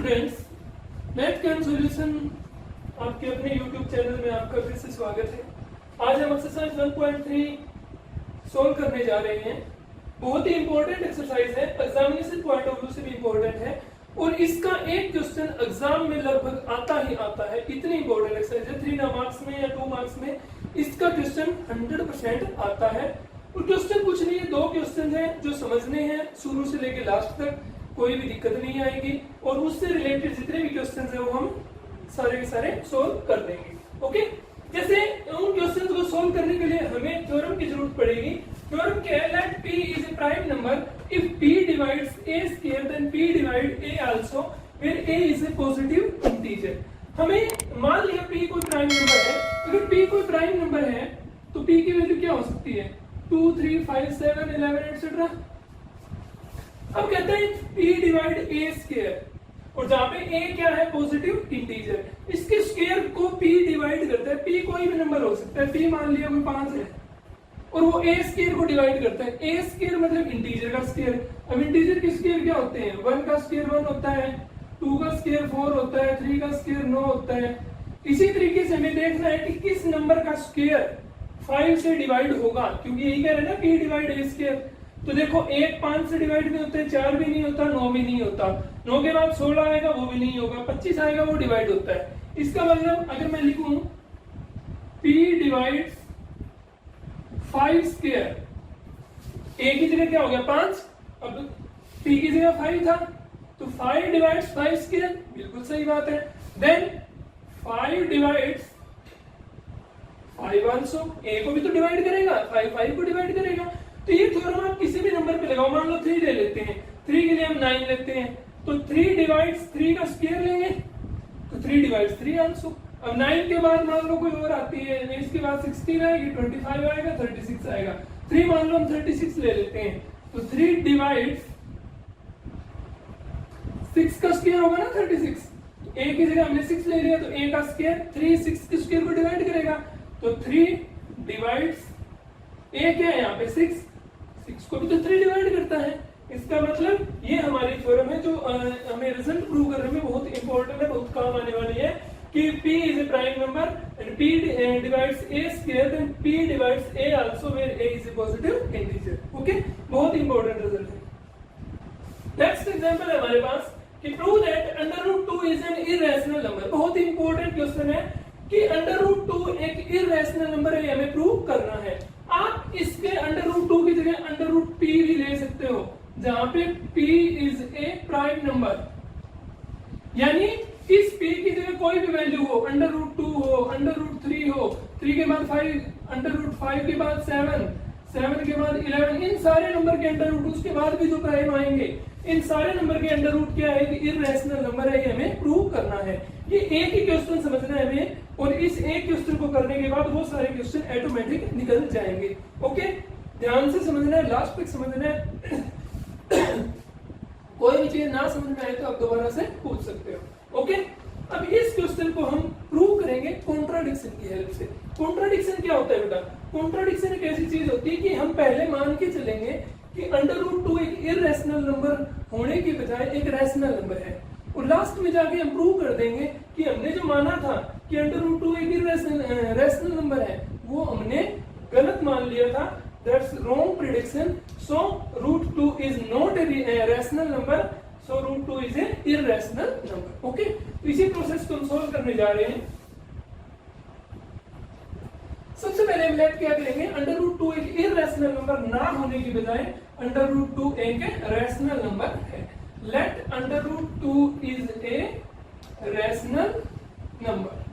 Students, math can solution आपके अपने YouTube channel में आपका फिर से स्वागत है। आज हम एक्सरसाइज 1.3 सोल्व करने जा रहे हैं। बहुत ही इंपॉर्टेंट एक्सरसाइज है, एग्जामिनेशन पॉइंट ऑफ व्यू से भी इंपॉर्टेंट है और इसका एक क्वेश्चन एग्जाम में लगभग आता ही आता है। इतनी इंपॉर्टेंट एक्सरसाइज है, 3 मार्क्स में या 2 मार्क्स में इसका क्वेश्चन 100% आता है। और क्वेश्चन कुछ नहीं है, 2 क्वेश्चन है जो समझने हैं शुरू से लेकर लास्ट तक, कोई भी दिक्कत नहीं आएगी और उससे रिलेटेड जितने भी क्वेश्चंस हैं वो हम सारे के सारे सोल्व कर देंगे। ओके, जैसे उन क्वेश्चंस को सोल्व करने के लिए हमें थ्योरम की जरूरत पड़ेगी। थ्योरम क्या है? Let p is a prime number if p divides a square then p divide a also where a is a positive integer. हमें मान लिया p कोई प्राइम नंबर है, अगर p कोई प्राइम नंबर है तो p की वैल्यू क्या हो सकती है? 2, 3, 5, 7, 11 एटसेट्रा। अब कहते हैं p डिवाइड a स्क्वायर, और जहां पे a क्या है? पॉजिटिव इंटीजर, इसके स्क्वायर को p डिवाइड करता है। p कोई भी नंबर हो सकता है, p मान लिया कोई 5 है और वो a स्क्वायर को डिवाइड करता है। a स्क्वायर मतलब इंटीजर का स्क्वायर। अब इंटीजर के स्क्वायर क्या होते हैं? 1 का स्क्वायर 1 होता है, 2 का स्क्वायर 4 होता है, 3 का स्क्वायर 9 होता है। इसी तरीके से हमें देखना है कि किस नंबर का स्क्वायर 5 से डिवाइड होगा, क्योंकि यही कह रहे हैं ना p डिवाइड a स्क्वायर। तो देखो 1 5 से डिवाइड नहीं होता है, 4 भी नहीं होता, 9 भी नहीं होता, 9 के बाद 16 आएगा वो भी नहीं होगा, 25 आएगा वो डिवाइड होता है। इसका मतलब अगर मैं लिखूं p डिवाइड 5 स्क्वायर, a की जगह क्या हो गया 5, अब p की जगह 5 था तो 5 डिवाइड्स 5 स्क्वायर, बिल्कुल सही बात है। देन 5 डिवाइड्स 5 आल्सो, a को भी तो डिवाइड करेगा, 5 को डिवाइड करेगा। तो ये थ्योरम आप किसी भी नंबर पे लगाओ, मान लो 3 ले लेते हैं, 3 के लिए हम 9 लेते हैं, तो 3 डिवाइड्स 3 का स्क्वायर लेंगे तो 3 डिवाइड्स 3 आल्सो। अब 9 के बाद मान लो कोई और आती है, इसके बाद 16 आएगी, 25 आएगा, 36 आएगा। 3 मान लो हम 36 ले लेते हैं तो 3 डिवाइड्स 6 का स्क्वायर होगा ना 36, a की जगह हमने 6 ले लिया तो a का स्क्वायर 3 6 के स्क्वायर को डिवाइड करेगा, तो 3 डिवाइड्स a क्या है यहाँ पे 6 को भी तो 3 डिवाइड करता है। इसका मतलब ये हमारी थ्योरम है जो हमें रिजल्ट प्रूव करने में बहुत इंपॉर्टेंट है, बहुत काम आने वाली है कि p is a prime number and p divides a square then p divides a also where a is a positive integer. Okay, बहुत इंपॉर्टेंट रिजल्ट है। नेक्स्ट एग्जांपल है हमारे पास कि prove that √2 is an irrational number. बहुत important question है कि √2 एक इररेशनल नंबर है, हमें प्रूव करना है। आप इसके √2 की जगह √p भी ले सकते हो, जहां पे p is a prime number, यानी इस p की जगह कोई भी वैल्यू हो, √2 हो, √3 हो, 3 के बाद 5, √5 के बाद 7 के बाद 11, इन सारे नंबर के √2 के बाद भी जो प्राइम आएंगे, इन सारे नंबर के √2 क्या है कि इररेशनल नंबर है, ये हमें प्रूव करना है। ये एक ही क्वेश्चन समझना है हमें, और इस एक क्वेश्चन को करने के बाद वो सारे क्वेश्चन ऑटोमेटिक निकल जाएंगे। ओके, ध्यान से समझना है, लास्ट तक समझना है। कोई भी चीज ना समझ में आए तो आप दोबारा से पूछ सकते हो। ओके, अब इस क्वेश्चन को हम प्रूव करेंगे कॉन्ट्राडिक्शन की हेल्प से। कॉन्ट्राडिक्शन क्या होता है बेटा? कॉन्ट्राडिक्शन एक ऐसी चीज होती है कि हम पहले मान के चलेंगे कि √2 एक इररेशनल नंबर होने की बजाय एक रैशनल नंबर है, और लास्ट में जाके हम प्रूव कर देंगे कि हमने जो माना था कि √2 एक रैशनल नंबर है वो हमने गलत मान लिया था। That's wrong prediction. So √2 is not a rational number, so √2 is A irrational number. Okay, तो इसी प्रोसेस को हम सोल्व करने जा रहे हैं। सबसे पहले हम लेट क्या करेंगे, √2 एक इररेशनल नंबर ना होने की बजाय √2 एक रैशनल नंबर है। Let √2 is a rational number.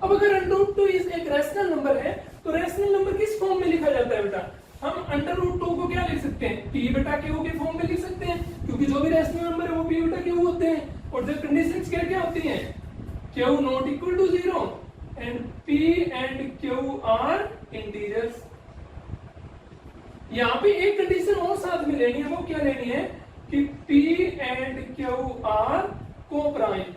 अब अगर √2 इज एक रैशनल नंबर है तो रैशनल नंबर किस फॉर्म में लिखा जाता है बेटा? हम √2 को क्या लिख सकते हैं? p बटा q के फॉर्म में लिख सकते हैं, क्योंकि जो भी रैशनल नंबर है वो p बटा q होते हैं। और जब कंडीशंस क्या होती हैं, q not equal to 0 and p and q are integers. यहाँ पे एक कंडीशन और साथ में लेनी है, वो क्या लेनी है कि p and q are coprime.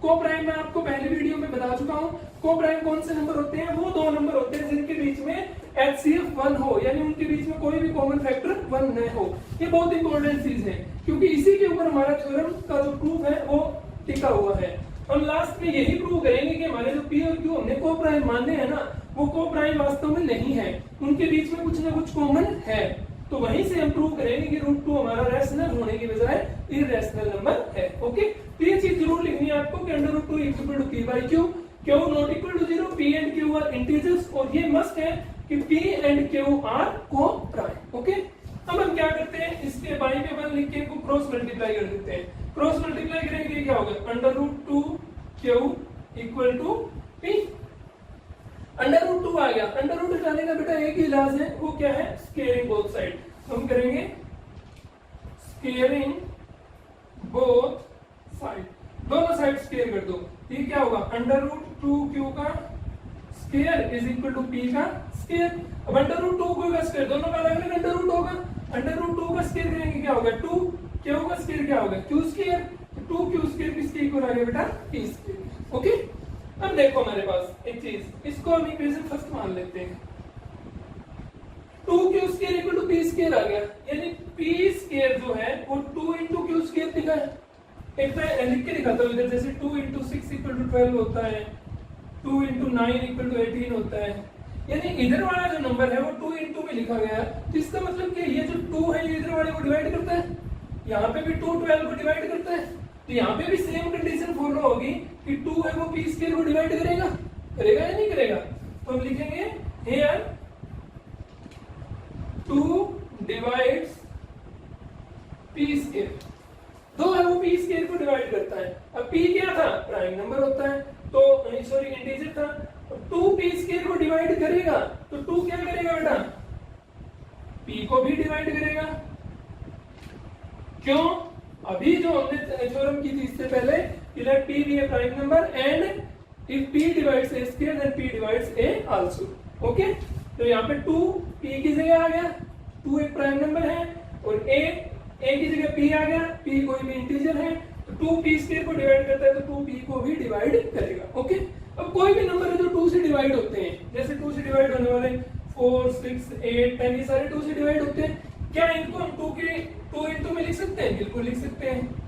Coprime मैं आपको पहले वीडियो में बता चुका हूं। कोप्राइम कौन से नंबर होते हैं? वो 2 नंबर होते हैं जिनके बीच में HCF 1 हो, यानी उनके बीच में कोई भी कॉमन फैक्टर 1 न हो। ये बहुत इंपॉर्टेंट चीज है, क्योंकि इसी के ऊपर हमारा थ्योरम का जो प्रूफ है वो टिका हुआ है। हम लास्ट में यही प्रूव करेंगे कि हमारे जो P और Q हमने को प्राइम माने हैं ना, वो को प्राइम वास्तव में नहीं है, उनके बीच में कुछ ना कुछ कॉमन है। तो वहीं से हम प्रूव करेंगे कि √2 हमारा रैशनल होने की बजाय इरैशनल नंबर है। ओके, तो ये चीज जरूर लिखनी है आपको कि √2 equal to P/Q, Q not equal to 0, P and Q are integers, और ये मस्ट है कि P and Q are coprime. Okay, अब हम क्या करते हैं, इसके बाई में 1 लिख के इनको क्रॉस मल्टीप्लाई कर देते हैं। क्रॉस मल्टीप्लाई करेंगे क्या होगा, √2 Q इक्वल टू P। √2 आ गया, √2 हटाने का बेटा एक ही इलाज है, वो क्या है, स्केयरिंग बोथ साइड। हम करेंगे स्केयरिंग बोथ साइड, दोनों साइड स्केयर कर दो। ये क्या होगा, √2Q का square is equal to P का स्केयर। अब √2Q का स्केयर, दोनों का अलग अलग √2 होगा, √2 का स्केयर करेंगे क्या होगा, 2Q का स्केयर क्या होगा, Q स्केयर। 2Q स्केयर किसके इक्वल आ गया बेटा, P स्केयर। ओके, अब देखो हमारे पास एक चीज, इसको हम इक्वेशन फर्स्ट मान लेते हैं। 2Q square equal to P square आ गया, यानी P स्केयर जो है वो 2 into Q स्केयर दिखा है। एक तो लिख के दिखाता हूं इधर, जैसे 2 into 6 इक्वल टू 12 होता है, 2 into 9 इक्वल टू 18 होता है, यानी इधर वाला जो नंबर है वो 2 into में लिखा गया है। तो इसका मतलब कि ये जो 2 है ये इधर वाले को डिवाइड करता है, यहाँ पे भी 2 12 को डिवाइड करता है, तो यहाँ पे भी सेम कंडीशन फॉलो होगी कि 2 है वो P स्केयर को डिवाइड करेगा, करेगा या नहीं करेगा। तो हम लिखेंगे हियर 2 डिवाइड्स P स्केयर, 2 है वो P स्केयर को डिवाइड करता है। अब P क्या था, प्राइम नंबर होता है, तो सॉरी इंटीजर था, तो 2 P स्केयर को डिवाइड करेगा, तो 2 क्या करेगा बेटा, P को भी डिवाइड करेगा। क्यों, अभी जो हमने थ्योरम की थी इससे पहले, let P be a prime number and if P divides A square then P divides A also। Okay, तो यहाँ पे 2 P की जगह आ गया, 2 एक प्राइम नंबर है, और A की जगह P आ गया, P कोई भी इंटीजर है, तो 2 P स्क्वायर को डिवाइड करता है तो 2 P को भी डिवाइड करेगा। ओके, अब कोई भी नंबर है जो 2 से डिवाइड होते हैं, जैसे 2 से डिवाइड होने वाले 4 6 8 10 ये सारे 2 से डिवाइड होते हैं, क्या इनको हम 2 into में लिख सकते हैं, बिल्कुल लिख सकते हैं।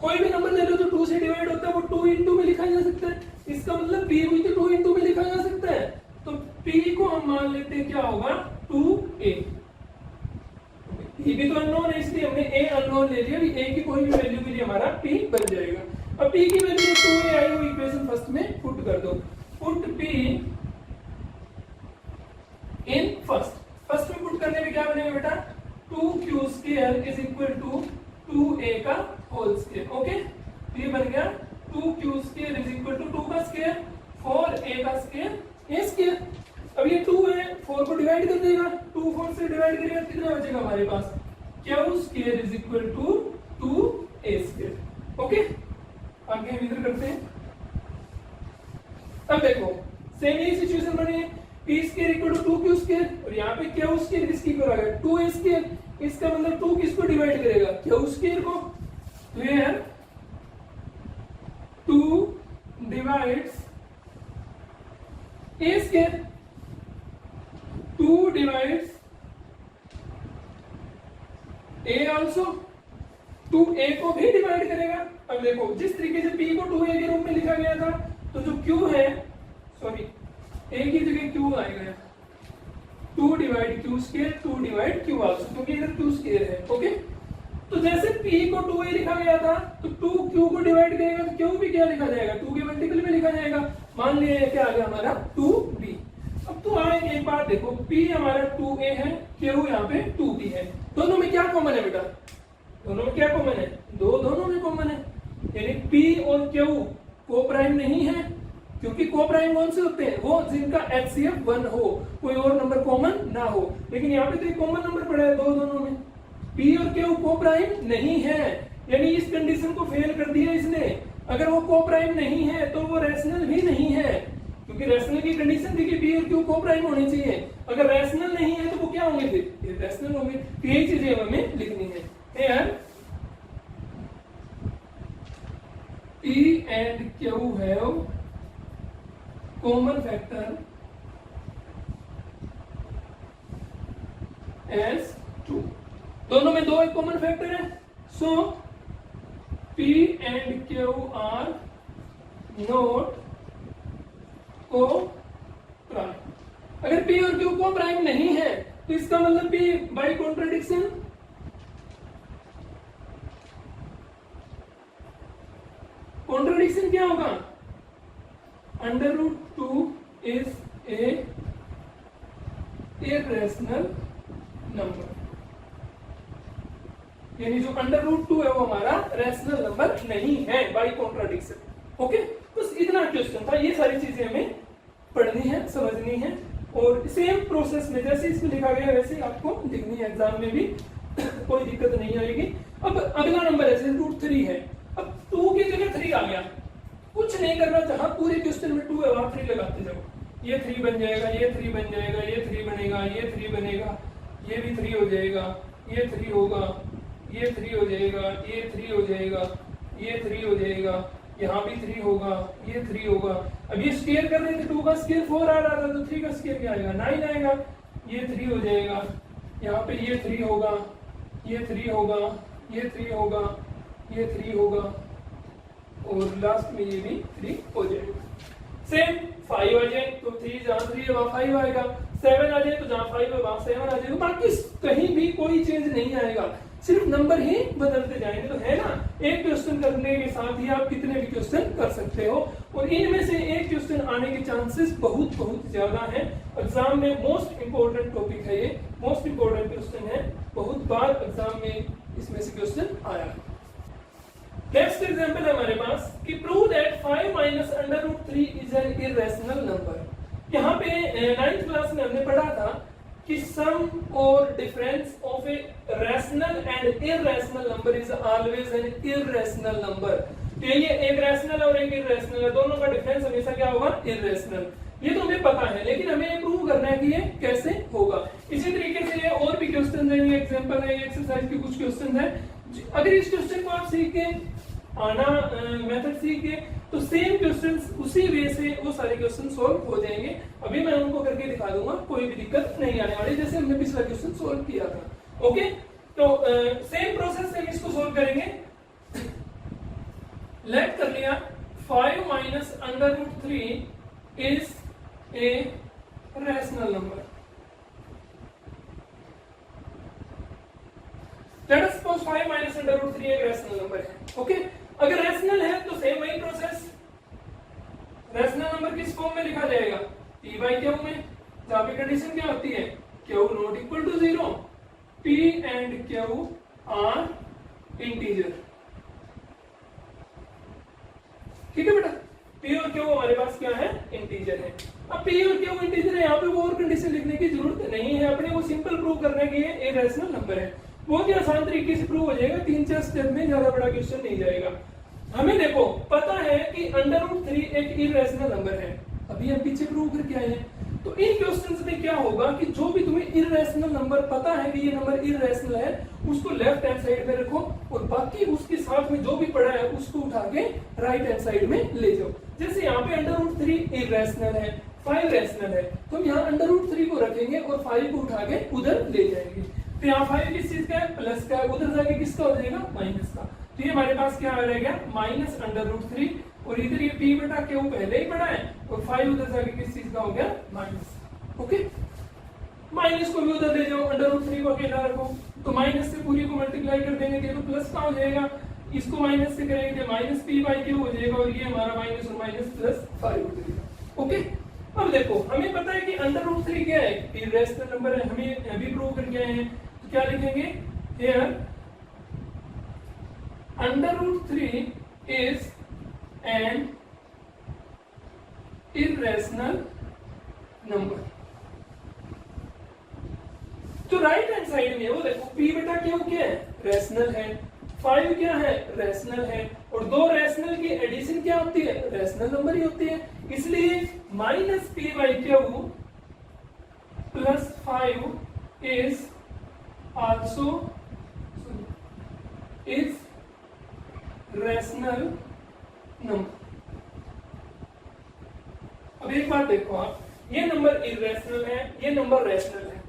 कोई भी नंबर ले लो जो 2 से डिवाइड होता है वो 2 into में लिखा जा सकता है, इसका मतलब P भी तो 2 into में लिखा जा सकता है, तो P को हम मान लेते हैं क्या होगा, 2A। P भी तो अननोन है, इसलिए हमने A अननोन ले लिया, A की कोई भी वैल्यू के लिए हमारा P बन जाएगा। अब P की वैल्यू 2A आई, वो इक्वेशन फर्स्ट में पुट कर दो, पुट P इन फर्स्ट में पुट करने में क्या बनेगा बेटा, 2Q square is equal to 2A का होल स्क्वायर। ओके, तो ये बन गया 2Q square is equal to 2 का स्क्वायर 4A का स्क्वायर A स्क्वायर। अब ये 2 है, 4 को डिवाइड कर देगा, 2 4 से डिवाइड करेगा, कितना बचेगा हमारे पास, Q square is equal to 2A square. Okay, आगे हम इधर करते हैं। अब देखो सेम ही सिचुएशन बनी है, P square equal to 2Q square, और यहाँ पे Q स्क्वायर किसकी इक्वल आ गया, 2A स्क्वायर। इसका मतलब 2 किसको डिवाइड करेगा, Q स्क्वायर को, तो here 2 divides A square, 2 divides A also, 2A को भी डिवाइड करेगा। अब देखो जिस तरीके से P को 2A के रूप में लिखा गया था, तो जो Q है, सॉरी A की जगह Q आएगा, 2 divide Q square, 2 divide Q also, क्योंकि इधर Q स्क्वायर है। ओके, तो जैसे P को 2A लिखा गया था, तो 2Q को डिवाइड करेगा तो Q भी क्या लिखा जाएगा, 2 के मल्टीपल में लिखा जाएगा। मान लिया क्या आ गया हमारा 2B। अब तो आए एक बात देखो, P हमारा 2A है, Q यहाँ पे 2B है, दोनों में क्या कॉमन है बेटा, दोनों में क्या कॉमन है, दोनों में कॉमन है, यानी P और Q को प्राइम नहीं है, क्योंकि को प्राइम कौन से होते हैं, वो जिनका HCF 1 हो, कोई और नंबर कॉमन ना हो। लेकिन यहाँ पे तो एक कॉमन नंबर पड़ा है दोनों में, P और Q को प्राइम नहीं है, यानी इस कंडीशन को फेल कर दिया इसने। अगर वो को प्राइम नहीं है तो वो रैशनल भी नहीं है, क्योंकि रैशनल की कंडीशन थी कि P और Q को प्राइम होनी चाहिए। अगर रैशनल नहीं है तो वो क्या होंगे, फिर रैशनल होंगे। तो यही चीजें हमें लिखनी है। Here P and Q have common factor as 2। दोनों में दो एक कॉमन फैक्टर है, so P and Q are not coprime. अगर P और Q को प्राइम नहीं है तो इसका मतलब P बाय कॉन्ट्रडिक्शन कॉन्ट्रडिक्शन क्या होगा, √2 इज ए इर्रेशनल नंबर, यानी जो √2 है वो हमारा रैशनल नंबर नहीं है बाय कॉन्ट्रडिक्शन। ओके, बस इतना क्वेश्चन था। ये सारी चीजें हमें पढ़नी है, समझनी है, और सेम प्रोसेस में जैसे इसमें लिखा गया वैसे आपको लिखनी है एग्जाम में भी, कोई दिक्कत नहीं आएगी। अब अगला नंबर है √3 है, अब 2 की जगह 3 आ गया, कुछ नहीं करना, जहां पूरे क्वेश्चन में 2 है वहां 3 लगाते जाओ, ये 3 बन जाएगा, ये 3 बन जाएगा, ये 3 बनेगा, ये 3 बनेगा, ये भी 3 हो जाएगा, ये 3 होगा, ये 3 हो जाएगा, ये 3 हो जाएगा, ये 3 हो जाएगा, यहाँ भी 3 होगा, ये 3 होगा। अब ये स्क्वायर कर रहे थे, 2 का स्क्वायर 4 आ रहा था, तो 3 का स्क्वायर क्या आएगा, 9 आएगा, ये 3 हो जाएगा, यहाँ पे ये 3 होगा, ये 3 होगा, ये 3 होगा, ये 3 होगा, और लास्ट में ये भी 3 हो जाएगा। सेम 5 आ जाए तो 3 जहाँ 3 है वहाँ 5 आएगा, 7 आ जाए तो जहाँ 5 है वहाँ 7 आ जाएगा, बाकी कहीं भी कोई चेंज नहीं आएगा, सिर्फ नंबर ही बदलते जाएंगे। तो है ना, एक क्वेश्चन करने के साथ ही आप कितने भी क्वेश्चन कर सकते हो, और इनमें से एक क्वेश्चन आने के चांसेस बहुत बहुत ज्यादा हैं। एग्जाम में मोस्ट इंपोर्टेंट टॉपिक है ये, मोस्ट इंपोर्टेंट क्वेश्चन है, बहुत बार एग्जाम में इसमें से क्वेश्चन आया है। नेक्स्ट एग्जांपल है हमारे पास कि prove that 5 minus √3 is an irrational number. यहाँ पे 9th क्लास में हमने पढ़ा था कि सम और difference of a rational and irrational number is always an irrational number. तो ये एक रैशनल और एक इर्रेशनल है, दोनों का डिफरेंस हमेशा क्या होगा, इर्रेशनल। ये तो हमें पता है, लेकिन हमें ये प्रूव करना है कि ये कैसे होगा। इसी तरीके से ये और भी क्वेश्चन है, ये एग्जांपल है, ये एक्सरसाइज के कुछ क्वेश्चन है। अगर इस क्वेश्चन को आप सीख के आना मेथड सीख के, तो सेम क्वेश्चंस उसी वे से वो सारे क्वेश्चन सॉल्व हो जाएंगे। अभी मैं उनको करके दिखा दूंगा, कोई भी दिक्कत नहीं आने वाली, जैसे हमने पिछला क्वेश्चन सॉल्व किया था। ओके, तो सेम प्रोसेस से हम इसको सॉल्व करेंगे। लेट कर लिया 5 minus √3 is a rational number. Let us suppose 5 minus √3 एक रैशनल नंबर है। ओके, अगर रैशनल है तो सेम वही प्रोसेस, रैशनल नंबर किस फॉर्म में लिखा जाएगा, P बाई Q में, जहां पे कंडीशन क्या होती है, Q not equal to 0, P and Q are integer. ठीक है बेटा, P और Q हमारे पास क्या है, इंटीजर है। अब P और Q इंटीजर है, यहाँ पे वो और कंडीशन लिखने की जरूरत नहीं है, अपने को सिंपल प्रूव करने के लिए एक रैशनल नंबर है, बहुत ही आसान तरीके से प्रूव हो जाएगा, 3-4 स्टेप में, ज्यादा बड़ा क्वेश्चन नहीं जाएगा। हमें देखो पता है कि √3 एक इर्रेशनल नंबर है, अभी हम पीछे प्रूव करके आए हैं। तो इन क्वेश्चंस में क्या होगा कि जो भी तुम्हें इर्रेशनल नंबर पता है कि ये नंबर इर्रेशनल है, उसको लेफ्ट हैंड साइड में रखो, और बाकी उसके साथ में जो भी पड़ा है उसको उठा के राइट हैंड साइड में ले जाओ। जैसे यहाँ पे √3 इर्रेशनल है, 5 रैशनल है, तो हम यहाँ √3 को रखेंगे और 5 को उठा के उधर ले जाएंगे। तो यहाँ 5 किस चीज का है, प्लस का है, उधर जाके किसका हो जाएगा, माइनस का। तो ये हमारे पास क्या आ जाएगा, माइनस √3, और इधर ये P बटा Q पहले ही पड़ा है, और 5 उधर जाके किस चीज का हो गया, माइनस। ओके, माइनस को भी उधर ले जाओ, √3 को अकेला रखो, तो माइनस से पूरी को मल्टीप्लाई कर देंगे तो प्लस का हो जाएगा, इसको माइनस से करेंगे तो माइनस P बाई Q हो जाएगा, और ये हमारा माइनस और माइनस प्लस 5 हो जाएगा। ओके, अब देखो हमें पता है कि √3 क्या है, इर्रेशनल नंबर है, हमें अभी प्रूव करके आए हैं, तो क्या लिखेंगे, here √3 is an irrational number। तो राइट हैंड साइड में वो देखो P बटा Q क्या है, रैशनल है, 5 क्या है, रैशनल है, और दो रैशनल की एडिशन क्या होती है, रैशनल नंबर ही होती है, इसलिए minus P by Q plus 5 is also is rational number. अब एक बात देखो आप, ये नंबर इरेशनल है, ये नंबर रैशनल है,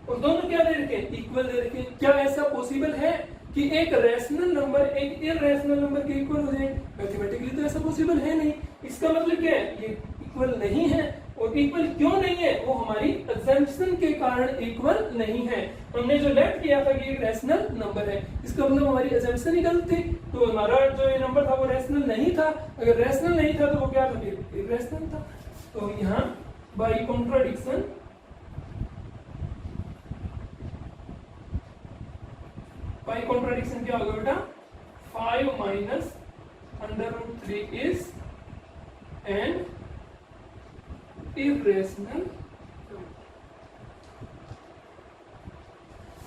और दोनों क्या दे रखे हैं, इक्वल दे रखे हैं। क्या ऐसा पॉसिबल है कि एक रैशनल नंबर एक इरेशनल नंबर के इक्वल हो जाए? मैथमेटिकली तो ऐसा पॉसिबल है नहीं। इसका मतलब क्या है, ये इक्वल नहीं है। और इक्वल क्यों नहीं है, वो हमारी अजम्पशन के कारण इक्वल नहीं है। हमने जो लेफ्ट किया था कि एक रैशनल नंबर है, इसका मतलब हमारी अजम्पशन ही गलत थी। तो हमारा जो ये नंबर था वो रैशनल नहीं था। अगर रैशनल नहीं था तो वो क्या था, फिर इरेशनल था। तो यहाँ बाय कॉन्ट्राडिक्शन क्या होगा बेटा, 5 माइनस √3 इज एन इरेशनल।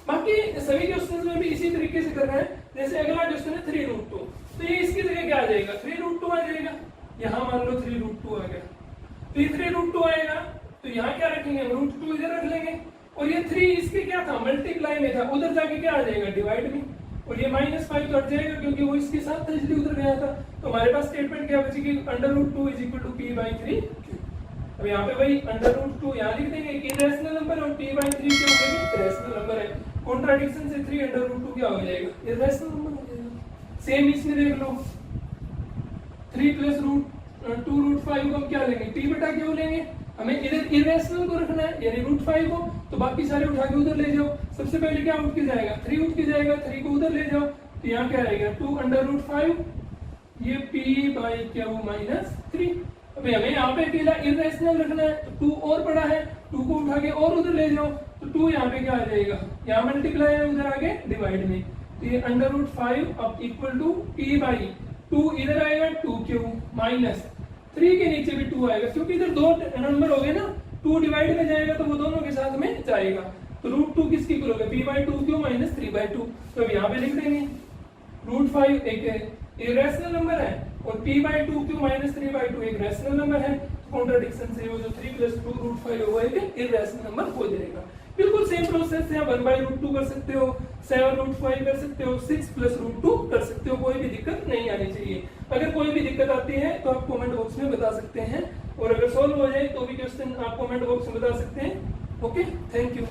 बाकी सभी क्वेश्चंस में भी इसी तरीके से कर रहे हैं। जैसे अगला क्वेश्चन है 3√2, तो ये इसकी जगह क्या आ जाएगा, 3√2 आ जाएगा। यहाँ मान लो 3√2 आ गया, तो ये 3√2 आएगा, तो यहाँ क्या रखेंगे, √2 इधर रख लेंगे। और ये 3 इसके क्या था, मल्टीप्लाई में था, उधर जाके क्या आ जाएगा, डिवाइड में। और ये -5 तो हट जाएगा क्योंकि वो इसके साथ था इसलिए उधर गया था। तो हमारे पास स्टेटमेंट क्या बचेगी, √2 = p/3। अब यहाँ पे भाई √2 यहाँ लिख देंगे, इरेशनल नंबर और p/3 क्या हो जाएगा, रैशनल नंबर है। कॉन्ट्राडिक्शन से 3 √2 क्या हो जाएगा, इरेशनल नंबर हो जाएगा। सेम इसमें देख लो, 3 + √2√5 को हम क्या लेंगे, p/q लेंगे। हमें इधर इरेशनल को रखना है, यानी √5 को, तो बाकी सारे उठा के उधर ले जाओ। सबसे पहले क्या उठ के जाएगा, 3 उठ के जाएगा, 3 को उधर ले जाओ, तो यहाँ क्या आएगा, 2 √5, ये p/q - 3। अभी हमें यहाँ पे अकेला इरेशनल रखना है, तो 2 और बड़ा है, 2 को उठा के और उधर ले जाओ, तो 2 यहाँ पे क्या आ जाएगा, यहाँ मल्टीप्लाई है, उधर आगे डिवाइड में। तो ये √5 अब इक्वल टू p/2 इधर आएगा, 2q माइनस 3 के नीचे भी 2 आएगा, क्योंकि इधर दो नंबर हो गए ना, 2 डिवाइड में जाएगा तो वो दोनों के साथ में जाएगा। तो √2 किसकी इक्वल होगा, p/2q - 3/2। तो अब यहाँ पे लिख देंगे √5 एक इरेशनल नंबर है और p/2q - 3/2 एक रैशनल नंबर है। कॉन्ट्राडिक्शन से वो जो 3 + 2 √5 होगा एक इरेशनल नंबर हो जाएगा। बिल्कुल सेम प्रोसेस है, 1/√2 कर सकते हो, 7√5 कर सकते हो, 6 + √2 कर सकते हो, कोई भी दिक्कत नहीं आनी चाहिए। अगर कोई भी दिक्कत आती है तो आप कमेंट बॉक्स में बता सकते हैं, और अगर सॉल्व हो जाए तो भी क्वेश्चन आप कमेंट बॉक्स में बता सकते हैं। Okay, thank you.